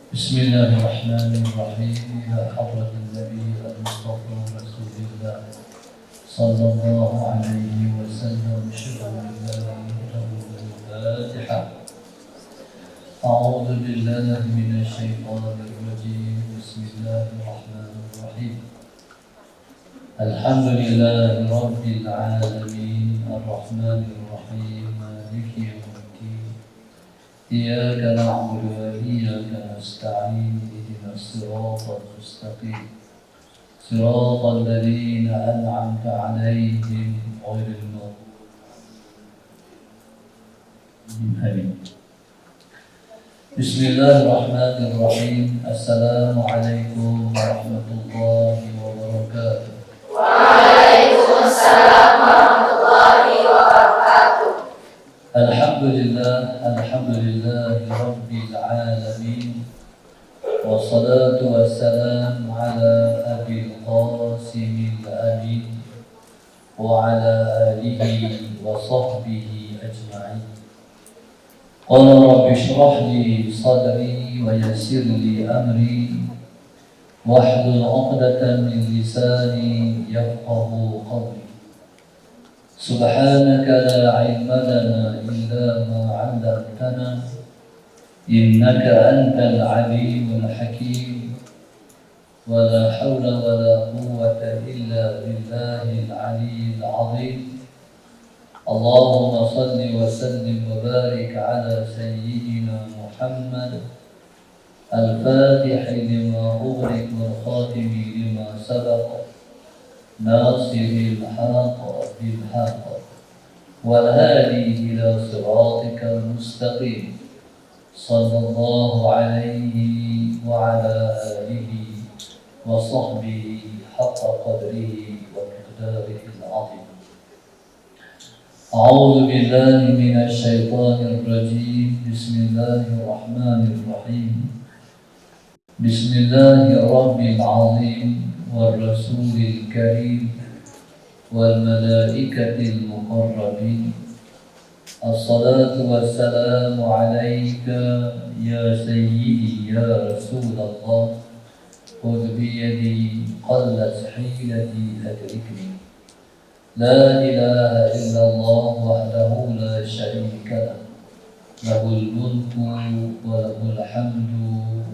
بسم الله الرحمن الرحيم. إلى حضرة النبي المصطفى رسول الله صلى الله عليه وسلم. شكرا لله له الفاتحة. أعوذ بالله من الشيطان الرجيم. بسم الله الرحمن الرحيم. الحمد لله رب العالمين الرحمن الرحيم مالك يوم الدين. إياك نعبد وإياك نستعين. اهدنا الصراط المستقيم صراط الذين أنعمت عليهم غير المغضوب عليهم. بسم الله الرحمن الرحيم. السلام عليكم ورحمة الله وبركاته. وعليكم السلام ورحمة الله وبركاته. الحمد لله رب العالمين، والصلاة والسلام على أبي القاسم الأمين وعلى آله وصحبه أجمعين. قال رب اشرح لي صدري ويسر لي أمري واحلل عقدة من لساني يفقه قولي. سبحانك لا علم لنا إلا ما علمتنا إنك أنت العليم الحكيم. ولا حول ولا قوة إلا بالله العلي العظيم. اللهم صل وسلم وبارك على سيدنا محمد الفاتح لما أغلق والخاتم لما سبق ناصر الحق بالحق والهادي إلى صراطك المستقيم صلى الله عليه وعلى آله وصحبه حق قدره ومقداره العظيم. أعوذ بالله من الشيطان الرجيم. بسم الله الرحمن الرحيم. بسم الله رب العظيم والرسول الكريم والملائكة المقربين. الصلاة والسلام عليك يا سيدي يا رسول الله. خذ بيدي قلت حيلتي أدركني. لا إله إلا الله وحده لا شريك له. له الملك وله الحمد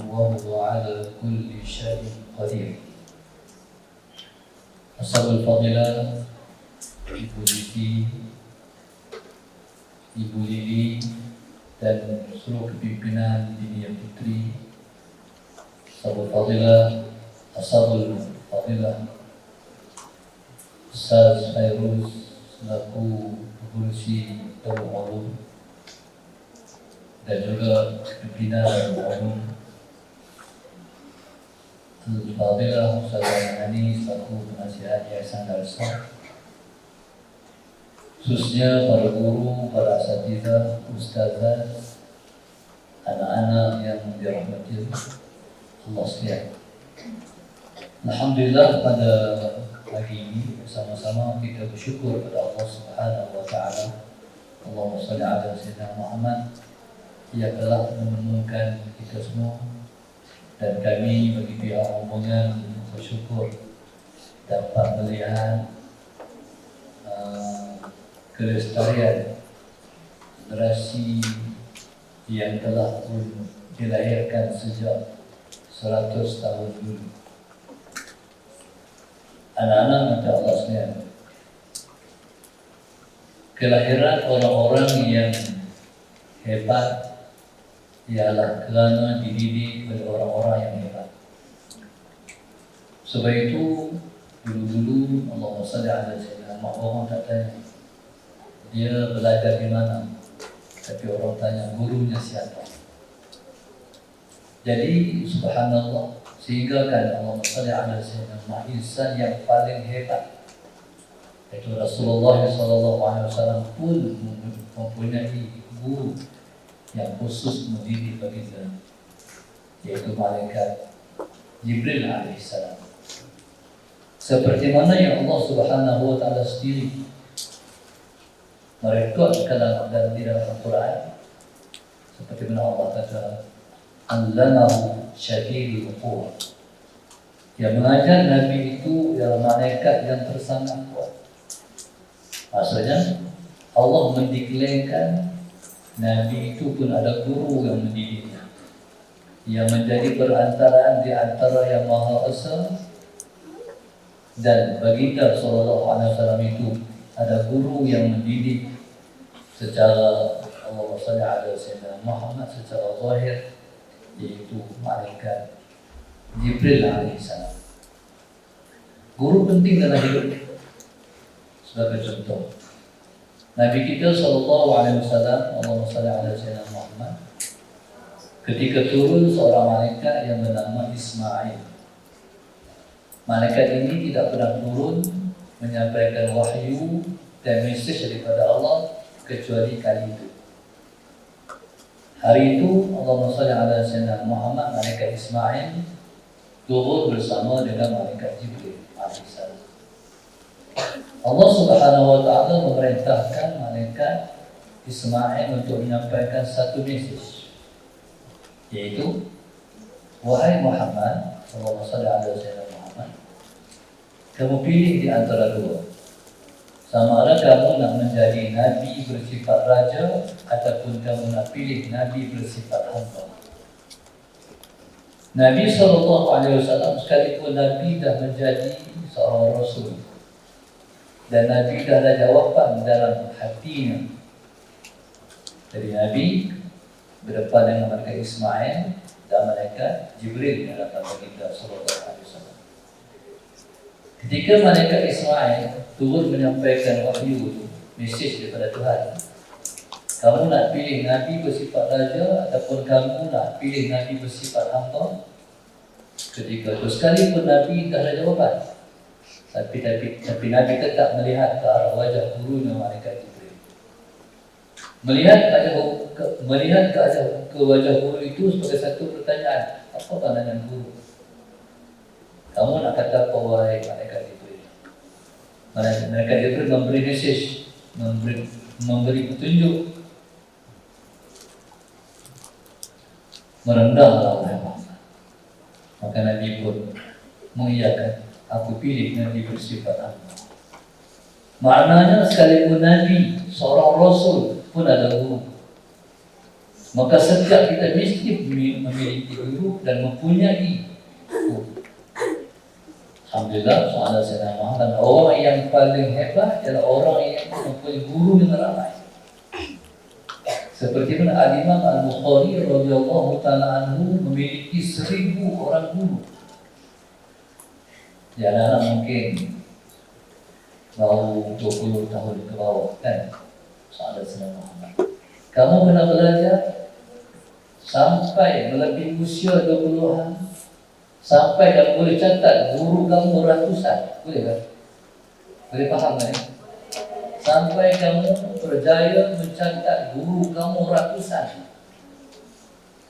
وهو على كل شيء قدير. Ashabul Fadilah, Ibu Siti, Ibu Lili, dan seluruh pimpinan Dinia Putri, Ashabul Fadilah, Ustaz Fairuz selaku pengurusi Darul Ulum, dan juga pimpinan Ulum Al-Fadilah Ustaz Hani selaku penasihat Yayasan Darussalam, khususnya para guru, para asatidzah, ustazah, anak-anak yang dirahmati Allah sekalian. Alhamdulillah, pada pagi ini bersama-sama kita bersyukur kepada Allah Subhanahu wa taala. Allahumma shalli ala sayyidina Muhammad yang telah menemukan kita semua, dan kami bagi pihak rombongan bersyukur dapat melihat kelestarian generasi yang telah pun dilahirkan sejak 100 tahun dulu. Anak-anak mata Allah sekalian, kelahiran orang-orang yang hebat ialah kerana dididik oleh orang-orang yang hebat. Sebab itu dulu-dulu Allahumma salli ala sayyidina Muhammad, orang tak tanya dia belajar di mana, tapi orang tanya gurunya siapa. Jadi subhanallah, sehingga kan Allahumma salli ala sayyidina Muhammad, insan yang paling hebat yaitu Rasulullah SAW pun mempunyai guru yang khusus mendidik baginda, yaitu malaikat Jibril alaihissalam. Seperti mana yang Allah Subhanahu wa taala sendiri merekodkan dalam Al-Quran, seperti mana Allah kata, "Allamahu syadidul quwwah. Yang mengajar Nabi itu ialah malaikat yang sangat kuat. Maksudnya Allah mendeklarkan Nabi itu pun ada guru yang mendidiknya, yang menjadi perantaraan di antara Yang Maha Esa dan baginda sallallahu alaihi wasallam itu ada guru yang mendidik secara Allahumma shalli ala sayyidina Muhammad secara zahir, yaitu malaikat Jibril alaihissalam. Guru penting dalam hidup. Sebagai contoh, Nabi kita sallallahu alaihi wasallam, Allahumma shalli ala sayyidina Muhammad, ketika turun seorang malaikat yang bernama Ismail. Malaikat ini tidak pernah turun menyampaikan wahyu dan mesej daripada Allah kecuali kali itu. Hari itu Allahumma shalli ala sayyidina Muhammad, malaikat Ismail turun bersama dengan malaikat Jibril alaihissalam. Allah Subhanahu wa taala memerintahkan malaikat Ismail untuk menyampaikan satu mesej, yaitu, wahai Muhammad sallallahu alaihi wasallam, kamu pilih di antara dua. Sama ada kamu nak menjadi nabi bersifat raja ataupun kamu nak pilih nabi bersifat hamba. Nabi SAW sekalipun Nabi dah menjadi seorang Rasul dan Nabi dah ada jawapan dalam hatinya dari Nabi berdepan dengan malaikat Ismail dan malaikat Jibril yang datang baginda SAW. Ketika malaikat Ismail turun menyampaikan wahyu, mesej daripada Tuhan, kamu nak pilih Nabi bersifat raja ataupun kamu nak pilih Nabi bersifat hamba? Ketika itu sekalipun Nabi dah ada jawapan, tapi Nabi tetap melihat ke arah wajah gurunya malaikat Jibril. Melihat ke wajah guru itu sebagai satu pertanyaan, apa pandangan guru? Kamu nak kata apa wahai malaikat Jibril? Malaikat Jibril memberi mesej, memberi petunjuk. Merendahlah wahai Muhammad. Maka Nabi pun mengiyakan, aku pilih Nabi bersifat hamba. Maknanya sekalipun Nabi, seorang Rasul pun ada guru. Maka setiap kita mesti memiliki guru dan mempunyai guru. Alhamdulillah, soal Sayyidina Muhammad, orang yang paling hebat adalah orang yang mempunyai guru yang ramai. Seperti mana Al-Imam Al-Bukhari radhiyallahu ta'ala anhu memiliki 1000 orang guru. Ya, anak mungkin baru 20 tahun ke bawah kan, soal Sayyidina Muhammad. Kamu kena belajar sampai melebihi usia 20-an, sampai kamu boleh catat guru kamu ratusan. Boleh kan? Boleh faham kan? Sampai kamu berjaya mencatat guru kamu ratusan.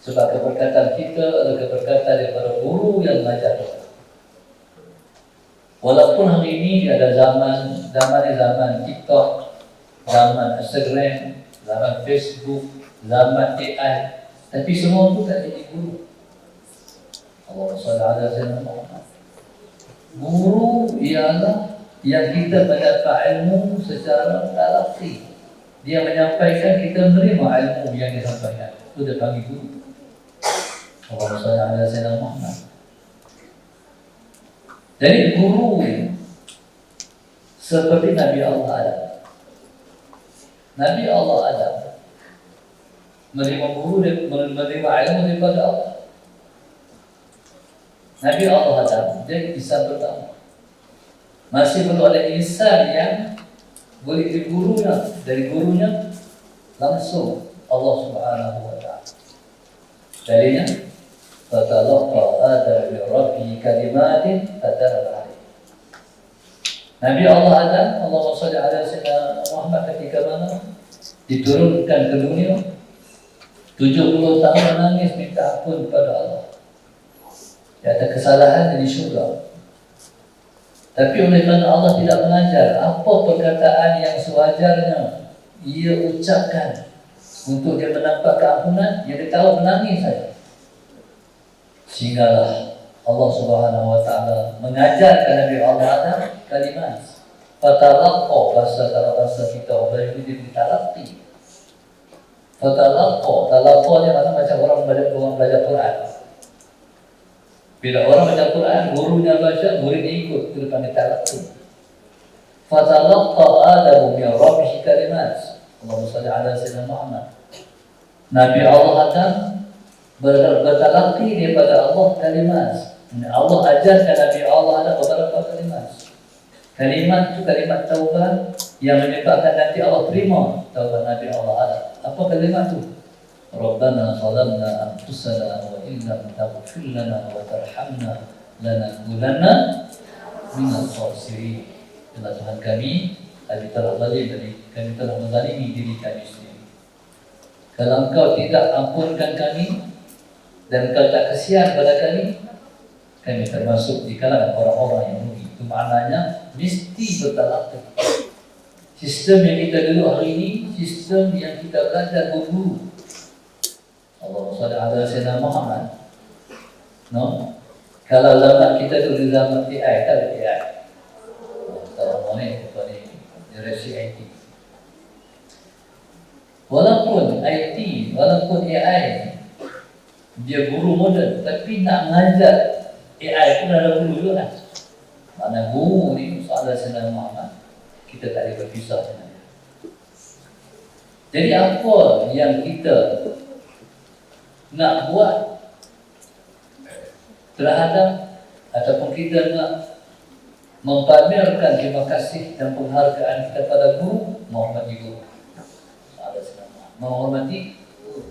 Sebab keberkatan kita adalah keberkatan daripada guru yang mengajar kita. Walaupun hari ini ada zaman TikTok, zaman Instagram, zaman Facebook, zaman AI, tapi semua itu tak jadi guru. Allahumma shalli ala sayyidina Muhammad. Guru ialah yang kita mendapat ilmu secara talaqi. Dia menyampaikan, kita menerima ilmu yang disampaikan. Itu dia panggil guru. Allahumma shalli ala sayyidina Muhammad. Jadi guru seperti Nabi Allah Adam. Nabi Allah Adam menerima guru dan menerima ilmu daripada Allah. Nabi Allah Adam jadi insan pertama. Masih perlu ada insan yang boleh dari gurunya langsung Allah Subhanahu wa ta'ala. Darinya fatalaqa Adam min Rabbihi kalimatin fataba alaihi. Nabi Allah Adam, Allahumma shalli ala sayyidina Muhammad, ketika mana diturunkan ke dunia 70 tahun menangis minta ampun kepada Allah. Dia ada kesalahan di syurga. Tapi oleh kerana Allah tidak mengajar apa perkataan yang sewajarnya ia ucapkan untuk dia mendapat keampunan, dia tahu menangis saja. Sehinggalah Allah Subhanahu wa taala mengajarkan Nabi Allah Adam kalimat. Fatalaqqa, bahasa dalam bahasa kita orang ini ditalaqi. Fatalaqqa, talaqqa ni mana macam orang belajar Quran. Bila orang baca Quran, gurunya baca, muridnya ikut, itu dipanggil talaqi. Fatalaqqa Adamu min rabbih kalimat. Allahumma shalli ala sayyidina Muhammad. Nabi Allah Adam bertalaqi daripada Allah kalimat. Allah ajarkan Nabi Allah ada beberapa kalimat. Kalimat itu kalimat taubat yang menyebabkan nanti Allah terima taubat Nabi Allah ada. Apa kalimat itu? Rabbana zalamna anfusana wa illam taghfir lana wa tarhamna lanakunanna minal khasirin. Ya Tuhan kami telah kami telah menzalimi diri kami sendiri. Kalau Engkau tidak ampunkan kami dan Engkau tak kasihan pada kami termasuk di kalangan orang-orang yang rugi. Itu maknanya mesti bertalaqi. Sistem yang kita dulu hari ini, sistem yang kita belajar dulu. Allahumma shalli ala sayyidina Muhammad. No? Kalau zaman kita dulu zaman AI, tak ada AI. Kalau ni generasi IT. Walaupun IT, walaupun AI, dia guru moden, tapi nak mengajar AI pun ada guru juga kan. Mana guru ni soal Sayyidina Muhammad, kita tak boleh berpisah dengan dia. Jadi apa yang kita nak buat terhadap ataupun kita nak mempamerkan terima kasih dan penghargaan kita pada guru, menghormati guru. Menghormati guru.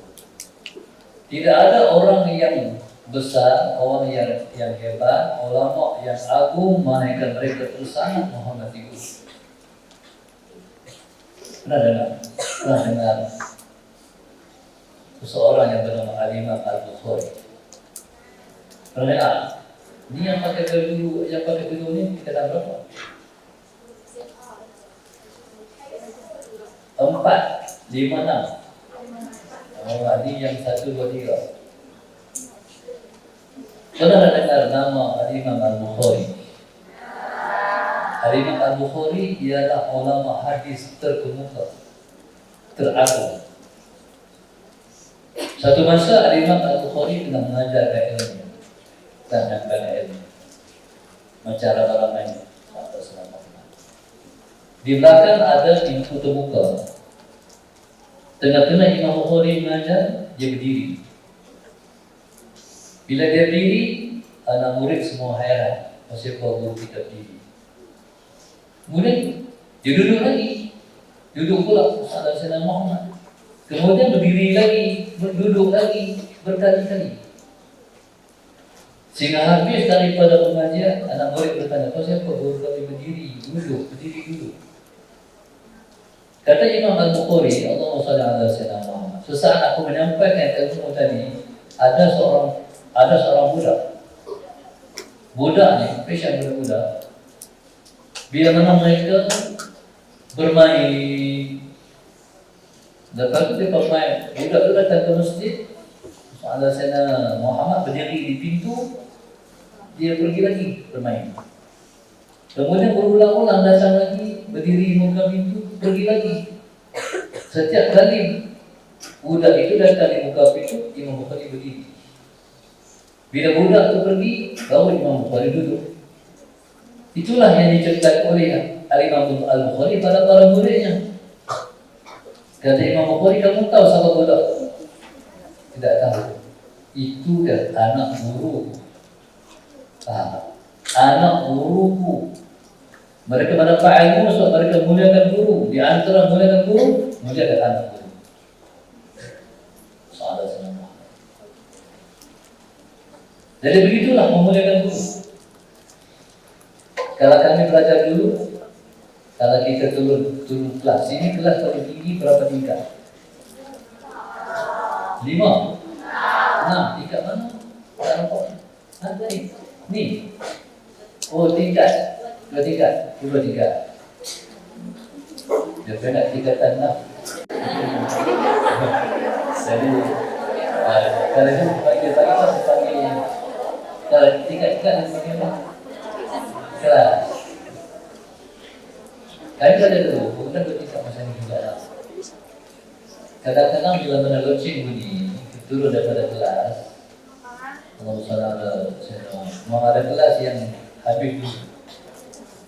Tidak ada orang yang besar, orang yang hebat, ulama yang agung melainkan mereka terus sangat menghormati guru. Pernah dengar seseorang yang bernama Al-Imam Al-Bukhari. Pernah dengar? Ni yang pakai baju ni kita dah berapa? 4, 5, 6. Ini yang 1, 2, 3. Saudara dengar nama Al-Imam Al-Bukhari? Al-Imam Al-Bukhari ialah ulama hadis terkemuka, teragung. Satu masa Al-Imam Al-Bukhari tengah mengajarkan ilmu, tanamkan ilmu, macam ramai-ramai atau selama. Di belakang ada pintu terbuka. Tengah-tengah Imam Bukhari mengajar, dia berdiri. Bila dia berdiri, anak murid semua hairan. Kenapa guru kita berdiri? Kemudian dia duduk lagi. Duduk pula Ustaz Sayyidina Muhammad. Kemudian berdiri lagi, duduk lagi, berkali-kali. Sehingga habis daripada pengajian, anak murid bertanya, kenapa guru kami berdiri, duduk? Kata Imam Al-Bukhari, Allahumma shalli ala sayyidina Muhammad. Sesaat aku menyampaikan ilmu tadi, ada seorang budak. Budak ni, passion budak. Bila mana mereka bermain, lepas tu dia bermain, budak tu datang ke masjid, ada Sayyidina Muhammad berdiri di pintu, dia pergi lagi bermain. Kemudian berulang-ulang datang lagi, berdiri muka pintu, pergi lagi. Setiap kali budak itu datang di muka pintu, Imam Bukhari berdiri. Bila budak itu pergi, baru Imam Bukhari duduk. Itulah yang diceritakan oleh Al-Imam Al-Bukhari pada para muridnya. Kata Imam Bukhari, kamu tahu siapa budak? Tidak tahu. Itu kan anak guru. Anak guruku. Mereka mendapat ilmu sebab mereka muliakan guru. Di antara muliakan guru, muliakan anak guru. Soal semua. Jadi begitulah memuliakan guru. Kalau kami belajar dulu, kalau kita turun kelas, ini kelas paling tinggi berapa tingkat? 5, 6, tingkat mana? Tak nampak. Ada ni. Ni. Oh, tingkat. 2 tingkat. Dia pernah tingkatan 6. Jadi, kalau itu panggil tingkat-tingkat dan bagaimana? Kelas. Kadang-kadang dulu, bukan bertingkat masa ini juga lah. Kadang-kadang bila mana loceng bunyi, turun daripada kelas, kalau misalnya memang ada kelas yang habis dulu.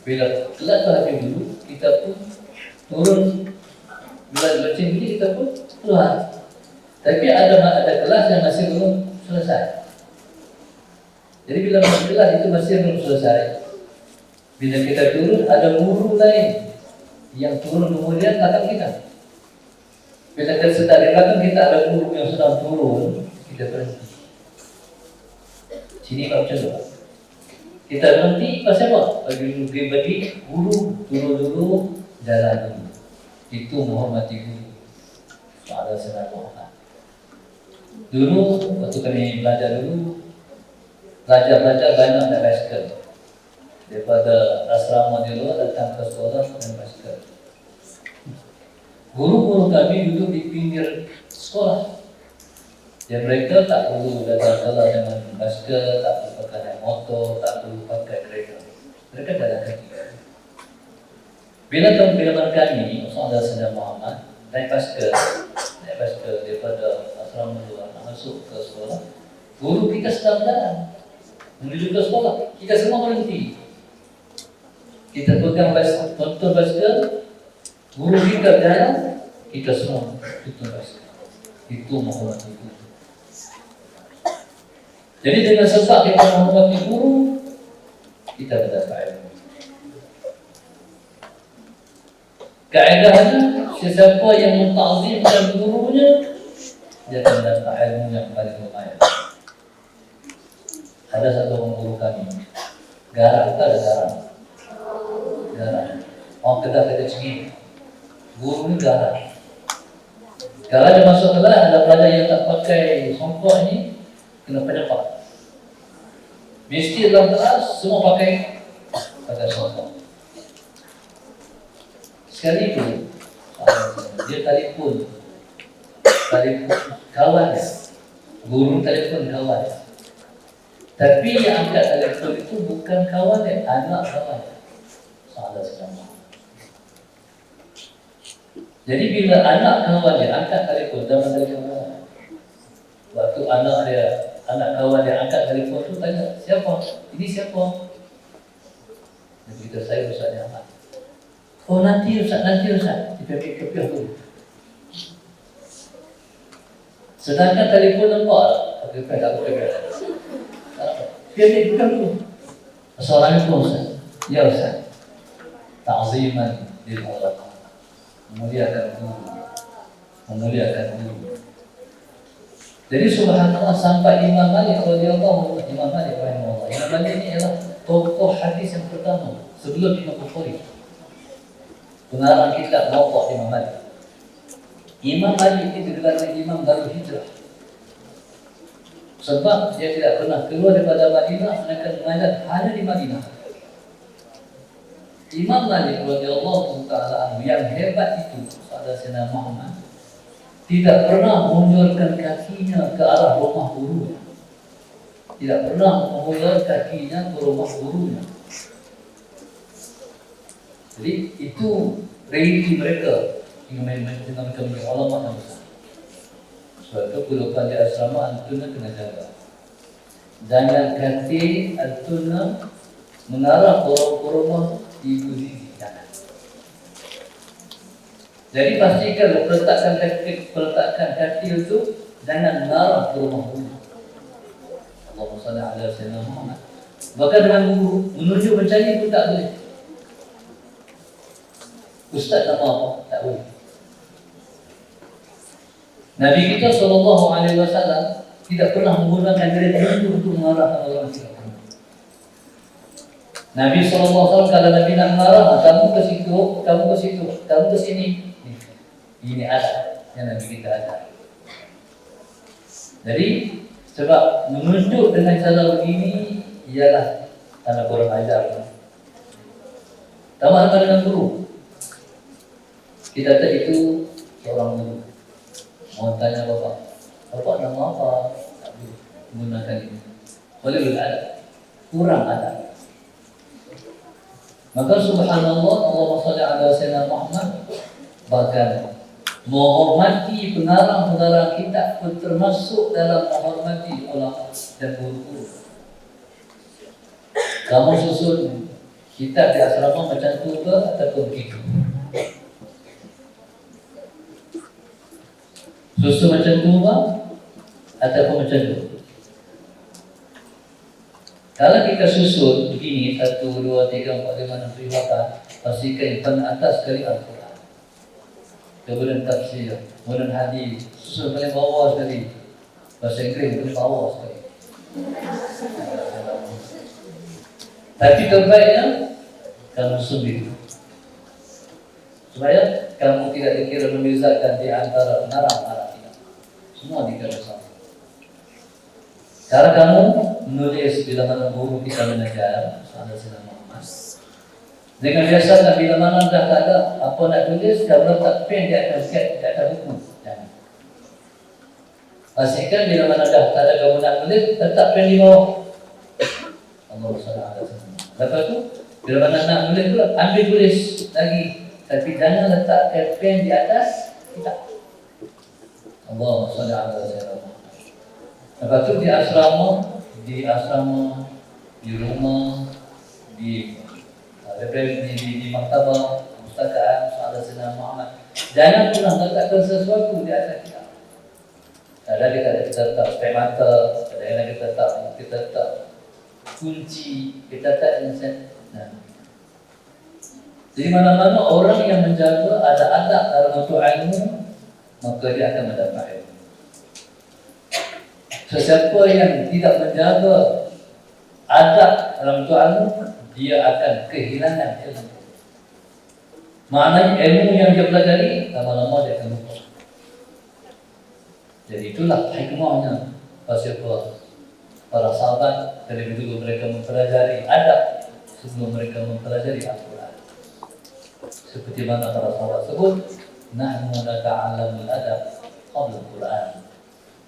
Bila kelas tu habis dulu, kita pun turun. Bila loceng bunyi, kita pun keluar. Tapi ada kelas yang masih belum selesai. Jadi bila masuk kelas itu masih belum selesai. Bila kita turun, ada guru lain yang turun kemudian belakang kita. Bila kita sedang di belakang kita ada guru yang sedang turun, kita berhenti. Sini Pak macam tu. Kita berhenti, pasal apa? Bagi guru turun dulu, jalan dulu. Itu menghormati guru. Ada senang Muhammad. Dulu waktu kami belajar dulu, belajar banyak naik basikal. Daripada asrama di luar datang ke sekolah dengan basikal. Guru-guru kami duduk di pinggir sekolah. Dan mereka tak perlu datang sekolah dengan basikal, tak perlu pakai naik motor, tak perlu pakai kereta. Mereka jalan kaki. Bila kami, Rasulullah Sedang Muhammad, naik basikal daripada asrama luar masuk ke sekolah, guru kita sedang berjalan menuju ke sekolah, kita semua berhenti. Kita pegang tonton basikal, guru kita berjalan, kita semua tutup basikal. Itu menghormati guru. Jadi dengan sebab kita menghormati guru, kita mendapat ilmu. Kaedahnya, sesiapa yang mentazimkan gurunya, dia akan mendapat ilmu yang paling lumayan. Ada satu orang guru kami, garang, tak ada garang. Orang Kedah kata cengih, guru ni garang. Kalau dia masuk kelas, ada pelajar yang tak pakai songkok ni, kena penyepak. Mesti dalam kelas semua pakai songkok. Sekali itu, dia telefon kawan dia, guru telefon kawan dia. Tapi yang angkat telefon itu bukan kawan dia, anak kawan dia. Salah sedang. Jadi bila anak kawan dia angkat telefon, zaman telefon, waktu anak kawan dia angkat telefon tu tanya, siapa? Ini siapa? Dia beritahu saya Ustaz Ahmad. Oh nanti Ustaz. Dipikir-pikir dulu. Sedangkan telefon nampak, aku pikir. Dia bukan dulu. Assalamualaikum Ustaz. Ya Ustaz. Ta'ziman lil ulama. Memuliakan guru. Jadi subhanallah sampai Imam Malik radhiyallahu anhu, Imam Malik ini adalah tokoh hadis yang pertama sebelum Imam Bukhari. Pengarang kitab Muwatta Imam Malik. Imam Malik itu adalah Imam Darul Hijrah. Sebab dia tidak pernah keluar daripada Madinah, mereka mengajar hanya di Madinah. Imam Malik radhiyallahu taala anhu yang hebat itu, Sayyidina Muhammad, tidak pernah mengunjurkan kakinya ke arah rumah gurunya. Tidak pernah mengunjurkan kakinya ke rumah gurunya. Jadi itu realiti mereka dengan kami ulama yang besar. Sebab itu kedudukan di asrama antuna kena jaga. Jangan kata antuna mengarah ke rumah ibu Zizi. Jangan. Jadi pastikan peletakan kaki itu jangan mengarah ke rumah guru. Allahumma salli ala sayyidina Muhammad. Bahkan dengan guru menunjuk macam ni pun tak boleh. Ustaz nama apa? Tak boleh. Nabi kita SAW tidak pernah menggunakan diri itu untuk mengarahkan orang tidak pernah. Nabi SAW kalau Nabi nak mengarah, kamu ke situ, kamu ke situ, kamu ke sini. Ini ada yang Nabi kita ada. Jadi sebab menunjuk dengan cara begini ialah tanda kurang ajar. Tambah dengan guru. Kita tak itu seorang guru. Mau tanya bapak nama apa? Tak boleh gunakan ini. Boleh ada. kurang adab. Maka subhanallah, Allahumma salli ala sayyidina Muhammad, bahkan menghormati pengarang-pengarang kitab pun termasuk dalam menghormati ulama dan guru-guru. Kamu susun kitab di asrama macam tu ke ataupun begitu? Susun macam tu ke ataupun macam tu? Kalau kita susun begini 1, 2, 3, 4, 5, 6, 7, 8, pastikan yang atas sekali Al-Quran, kemudian tafsir, kemudian hadis, susun paling bawah sekali bahasa Inggeris, paling bawah sekali. Tapi terbaiknya kamu susun itu supaya kamu tidak dikira memisahkan di antara pengarang-pengarang kita, semua dikira sama. Cara kamu menulis bila mana guru kita mengajar, ada Sayyidina Muhammad. Dengan biasa bila mana dah tak ada apa nak tulis, dah letak pen di atas buku. Jangan. Pastikan bila mana dah tak ada kamu nak tulis, letak pen di bawah. Allah SWT. Lepas tu, bila mana nak tulis pula, ambil tulis lagi. Tapi jangan letakkan pen di atas kitab. Allah SWT. Lepas tu di asrama, di rumah, di maktabah, perpustakaan, ada Sayyidina Muhammad. Jangan pernah letakkan sesuatu di atas kita. Kadang-kadang kita letak spek mata, kadang-kadang kita letak kunci, kita letak insen. Jadi mana-mana orang yang menjaga ada adab dalam bentuk ilmu, maka dia akan mendapat ilmu. Sesiapa yang tidak menjaga adab dalam bentuk ilmu, dia akan kehilangan ilmu. Maknanya ilmu yang dia pelajari, lama-lama dia akan lupa. Jadi itulah hikmahnya pasal para sahabat terlebih dulu mereka mempelajari adab sebelum mereka mempelajari Al-Quran. Seperti mana para sahabat sebut, nahnu nata'allamul adab qabla Al-Quran.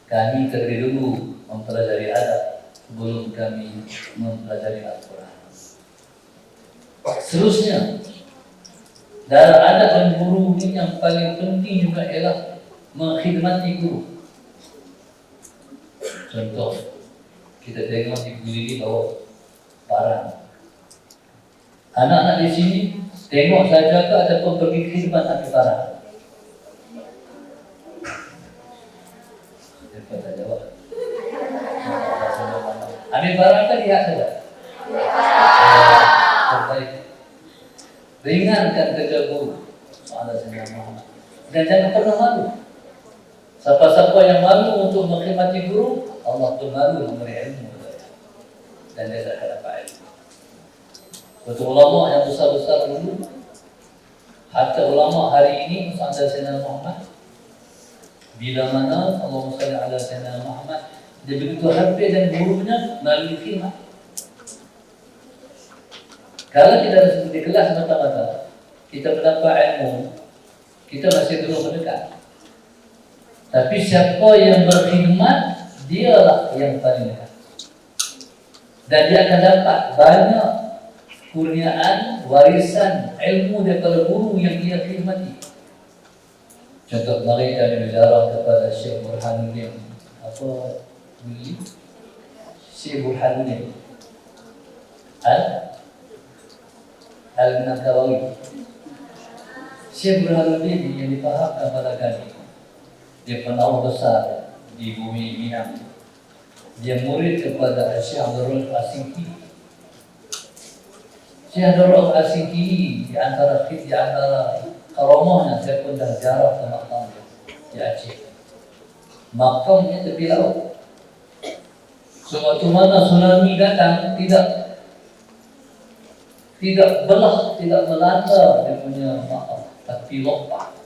Kami terlebih dulu mempelajari adab sebelum kami mempelajari Al-Quran. Seterusnya, dalam adab dan guru ini yang paling penting juga ialah mengkhidmati guru. Contoh, kita tengok di guru ini bawa barang. Anak-anak di sini tengok saja ke ataupun pergi khidmat ambil barang? Siapa tak jawab? Ambil barang kan lihat saja. Terbaik. Ringankan kerja guru. Ada Sayyidina Muhammad. Dan jangan pernah malu. Siapa-siapa yang malu untuk mengkhidmati guru, Allah pun malu memberi ilmu dan dia akan dapat ilmu. Betul ulama yang besar-besar dulu, hatta ulama hari ini ada Sayyidina Muhammad. Bila mana Allahumma salli ala Sayyidina Muhammad, dia begitu hampir dan gurunya melalui khidmat. Kalau kita di kelas mata-mata, kita mendapat ilmu, kita masih belum mendekat. Tapi siapa yang berkhidmat, dialah yang paling dekat. Dan dia akan dapat banyak kurniaan, warisan ilmu daripada guru yang dia khidmati. Contoh mari kami berziarah kepada Syekh Burhanuddin. Apa bunyi? Syekh Burhanuddin Al-Minangkawi. Syekh Burhanuddin yang difahamkan pada kami, dia penawar besar di bumi Minang. Dia murid kepada Syekh Abdul Asingki. Syekh Abdul Asingki di antara karamahnya, saya pun dah ziarah ke makam di Aceh. Makamnya tepi laut. Sewaktu mana tsunami datang, tidak belah, tidak melanda dia punya makam, tapi lompat.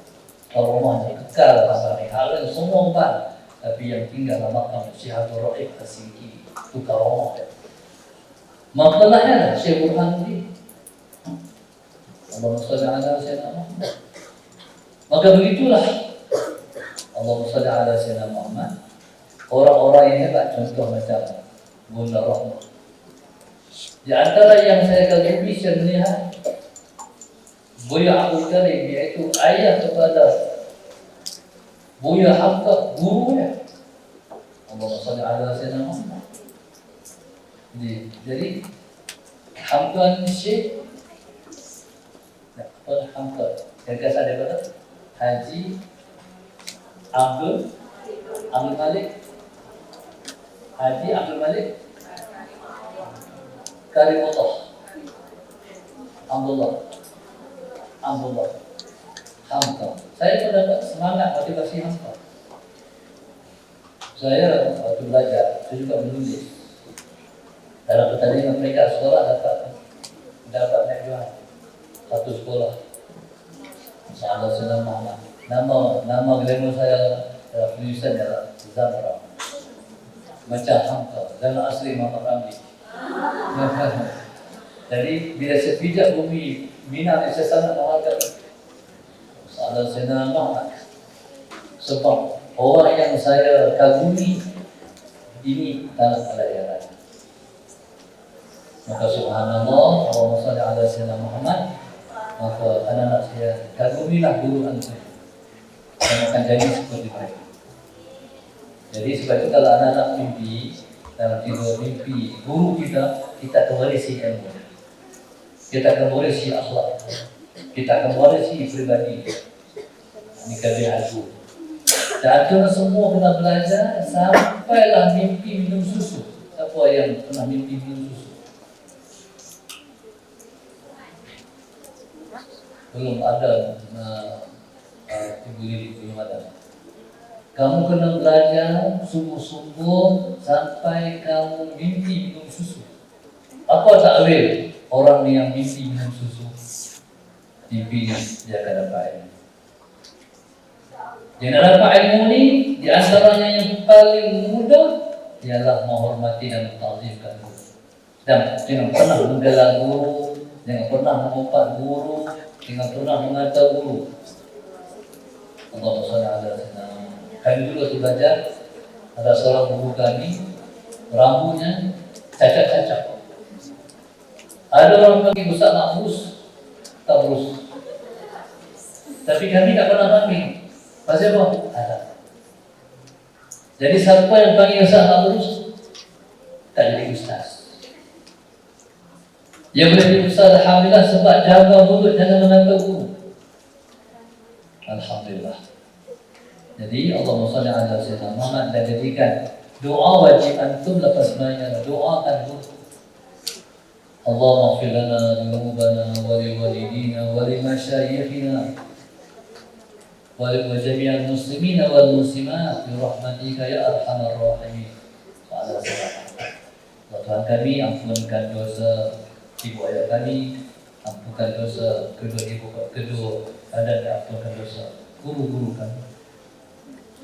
Karamahnya kekal sampai hari ini semua umpan, tapi yang tinggal dalam makam Syekh Abdul Asingki itu karamah. Makalahnya Syekh Burhanuddin. Allahumma salli ala Sayyidina Muhammad. Maka begitulah Allahumma salli ala Sayyidina Muhammad. Orang-orang yang hebat, contoh macam Bunda Rahmah, Di antara yang saya kagumi saya melihat Buya Abdul Karim, yaitu ayah kepada Buya Hamka, gurunya. Allahumma salli ala sayyidina Muhammad. Jadi Hamka ni Syekh Hamka gagasan daripada Haji Abdul Malik Haji Abdul Malik Karimullah Abdullah Hamka. Saya pun dapat semangat motivasi Hamka. Saya waktu belajar, saya juga menulis dalam pertandingan mereka sekolah dapat naik juara satu sekolah. InsyaAllah Sayyidina Muhammad. Nama glamour saya dalam penulisan adalah Zamra. Macam Hamka, dalam asli Muhammad Ramli. Jadi bila saya pijak bumi Mina, saya sangat menghargai InsyaAllah Sayyidina Muhammad. Sebab orang yang saya kagumi ini tanah kelahiran. Maka subhanallah, Allahumma salli ala sayyidina Muhammad. Maka anak-anak saya kagumilah guru antum. Saya akan jadi seperti mereka. Jadi sebab itu kalau anak-anak mimpi, dalam tidur mimpi guru kita akan warisi ilmu. Kita akan warisi akhlak. Kita akan warisi pribadi. Ini kelebihan guru. Dan kita semua kena belajar sampailah mimpi minum susu. Siapa yang pernah mimpi minum susu? Belum ada, Ibu Lili belum ada. Kamu kena belajar sungguh-sungguh sampai kamu mimpi minum susu. Apa takwil orang yang mimpi minum susu? Mimpinya dia akan dapat ilmu. Dia nak dapat ilmu ni, di antaranya yang paling mudah ialah menghormati dan mentazimkan guru. Dan jangan pernah membela guru, jangan pernah mengumpat guru, jangan pernah mengata guru. Allahumma shalli ala sayyidina. Kami juga belajar, ada seorang guru kami, rambutnya cacat-cacat. Ada orang panggil Ustaz Mahfuz, tak berus. Tapi kami tak pernah panggil. Pasal apa? Ada. Jadi siapa yang panggil Ustaz Mahfuz, tak jadi Ustaz. Yang boleh jadi Ustaz Alhamdulillah sebab jaga mulut jangan mengata guru. Alhamdulillah. Jadi Allahumma shalli ala sayyidina Muhammad, dan jadikan doa wajib antum lepas semayang, doakan guru. Allahumma ighfir lana dzunubana wa li walidina wa li masyayikhina wa li jami'il muslimina wal muslimat bi rahmatika ya arhamar rahimin. Tuhan kami, ampunkan dosa ibu ayah kami, ampunkan dosa kedua dan ampunkan dosa guru-guru kami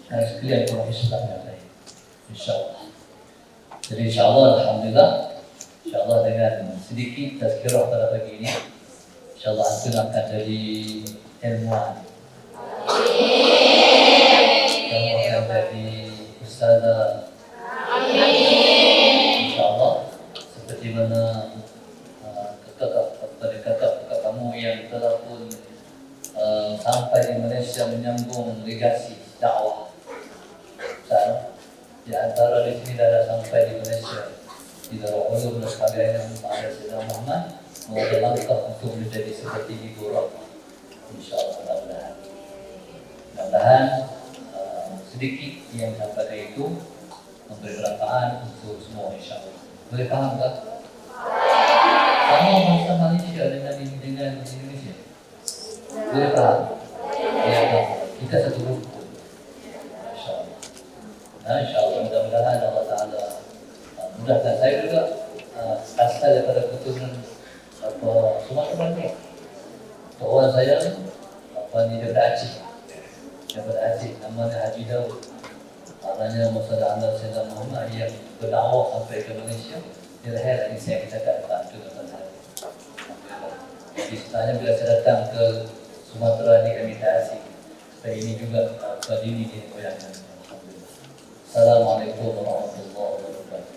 dan sekalian orang Islam yang lain, insyaAllah. Jadi insyaAllah, alhamdulillah, insyaAllah dengan sedikit tazkirah pada pagi ini, insyaAllah antum akan jadi ilmuwan. Kamu akan jadi ustazah. InsyaAllah, seperti mana kata kamu yang telah pun sampai di Malaysia menyambung legasi dakwah. Di antara di sini dah sampai di Malaysia, di Darul Ulum dan sebagainya, ada Sayyidina Muhammad mengambil langkah untuk menjadi seperti ibu Rabb. InsyaAllah, mudah-mudahan sedikit yang sampaikan itu memberi manfaat untuk semua, insyaAllah. Boleh faham tak? Sama bahasa Malaysia dengan Indonesia. Boleh faham? Ya, kita satu grup. InsyaAllah. Nah, insyaAllah mudah-mudahan Allah Ta'ala mudahkan. Saya juga asal daripada keturunan Sumatera ni. Kawan saya daripada Aceh. Namanya Haji Daud. Maknanya Muhammad Sayyidina Muhammad yang berdakwah sampai ke Malaysia. Dia lahir ini saya kita kata itu tentang saya. Jadi sebenarnya bila saya datang ke Sumatera ni kami tak asing. Seperti ini juga berdiri di goyangan. Alhamdulillah. Assalamualaikum warahmatullahi wabarakatuh.